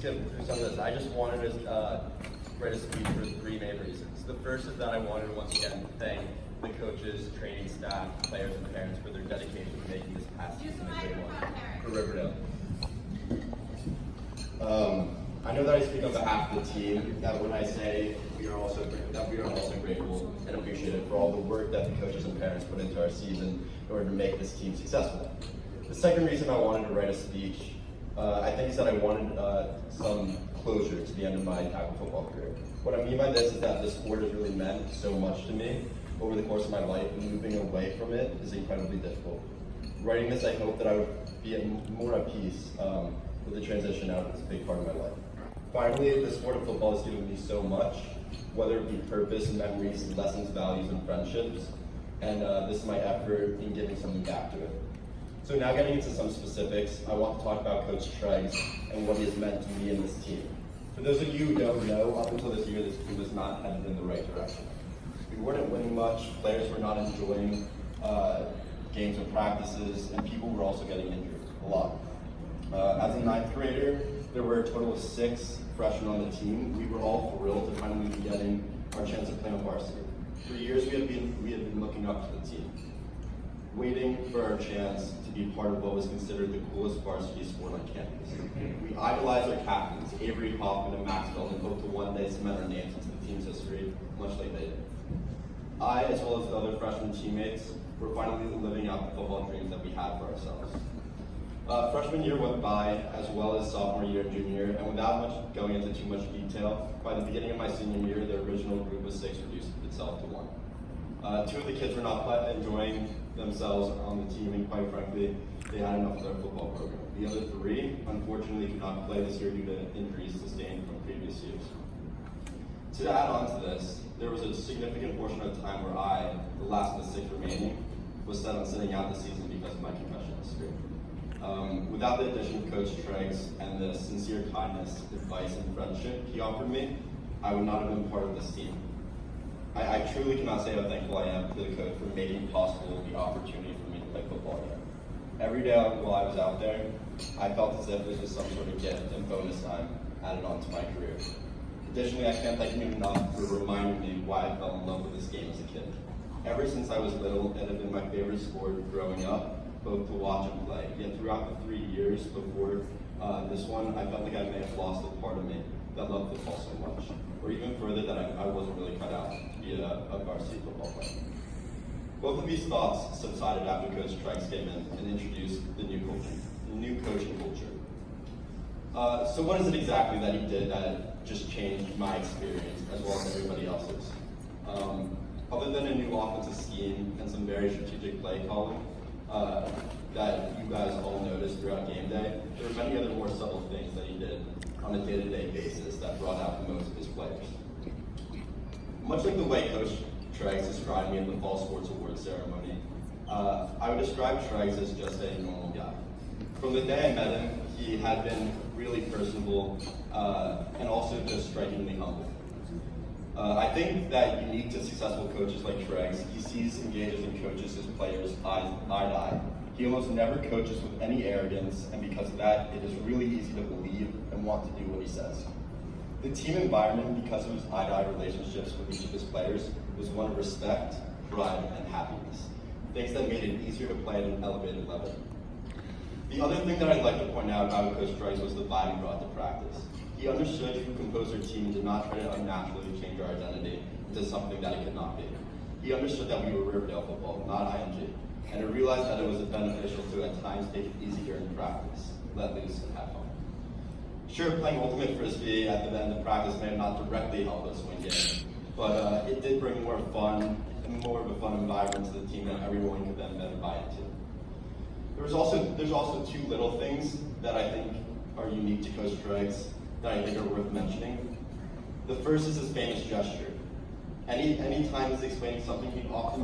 skip through some of this. I just wanted to write a speech for three main reasons. The first is that I wanted to once again thank the coaches, training staff, players, and parents for their dedication to making this past season a great one for Riverdale. I know that I speak on behalf of the team, that when I say we are also grateful and appreciative for all the work that the coaches and parents put into our season in order to make this team successful. The second reason I wanted to write a speech, I think is that I wanted some closure to the end of my tackle football career. What I mean by this is that the sport has really meant so much to me over the course of my life, and moving away from it is incredibly difficult. Writing this, I hope that I would be more at peace with the transition out of this big part of my life. Finally, the sport of football has given me so much, whether it be purpose, memories, lessons, values, and friendships, and this is my effort in giving something back to it. So now getting into some specifics, I want to talk about Coach Treggs and what he has meant to me and this team. For those of you who don't know, up until this year, this team was not headed in the right direction. We weren't winning much, players were not enjoying games and practices, and people were also getting injured, a lot. As a ninth grader, there were a total of 6 freshmen on the team. We were all thrilled to finally be getting our chance to play on varsity. For years, we had been looking up to the team, waiting for our chance to be part of what was considered the coolest varsity sport on campus. We idolized our captains, Avery, Hoffman, and Maxwell, and hoped to one day cement our names into the team's history, much like they did. I, as well as the other freshman teammates, were finally living out the football dreams that we had for ourselves. Freshman year went by, as well as sophomore year and junior year, and without going into too much detail, by the beginning of my senior year, the original group of 6 reduced itself to 1. 2 of the kids were not enjoying themselves on the team, and quite frankly, they had enough of their football program. The other 3, unfortunately, could not play this year due to injuries sustained from previous years. To add on to this, there was a significant portion of time where I, the last of the 6 remaining, was set on sitting out the season because of my concussion history. Without the addition of Coach Treggs and the sincere kindness, advice, and friendship he offered me, I would not have been part of this team. I truly cannot say how thankful I am to the coach for making possible the opportunity for me to play football again. Every day while I was out there, I felt as if this was some sort of gift and bonus time added on to my career. Additionally, I can't thank him enough for reminding me why I fell in love with this game as a kid. Ever since I was little, it had been my favorite sport growing up, both to watch and play. Yet throughout the 3 years before this one, I felt like I may have lost a part of me that loved football so much. Or even further, that I wasn't really cut out to be a varsity football player. Both of these thoughts subsided after Coach Treggs came in and introduced the new coaching culture. So what is it exactly that he did that just changed my experience as well as everybody else's? Other than a new offensive scheme and some very strategic play calling that you guys all noticed throughout game day, there were many other more subtle things that he did on a day-to-day basis that brought out the most of his players. Much like the way Coach Treggs described me in the Fall Sports Awards ceremony, I would describe Treggs as just a normal guy. From the day I met him, he had been really personable and also just strikingly humble. I think that unique to successful coaches like Treggs, he sees, engages, and coaches his players eye to eye. He almost never coaches with any arrogance, and because of that, it is really easy to believe and want to do what he says. The team environment, because of his eye-to-eye relationships with each of his players, was one of respect, pride, and happiness. Things that made it easier to play at an elevated level. The other thing that I'd like to point out about Coach Treggs was the vibe he brought to practice. He understood who composed our team and did not try to unnaturally change our identity into something that it could not be. He understood that we were Riverdale football, not IMG, and he realized that it was beneficial to at times take it easy during practice, let loose, and have fun. Sure, playing Ultimate Frisbee at the end of practice may have not directly helped us win games, but it did bring more fun and more of a fun environment to the team that everyone could then buy into. There's also 2 little things that I think are unique to Coach Treggs that I think are worth mentioning. The first is his famous gesture. Any time he's explaining something, he often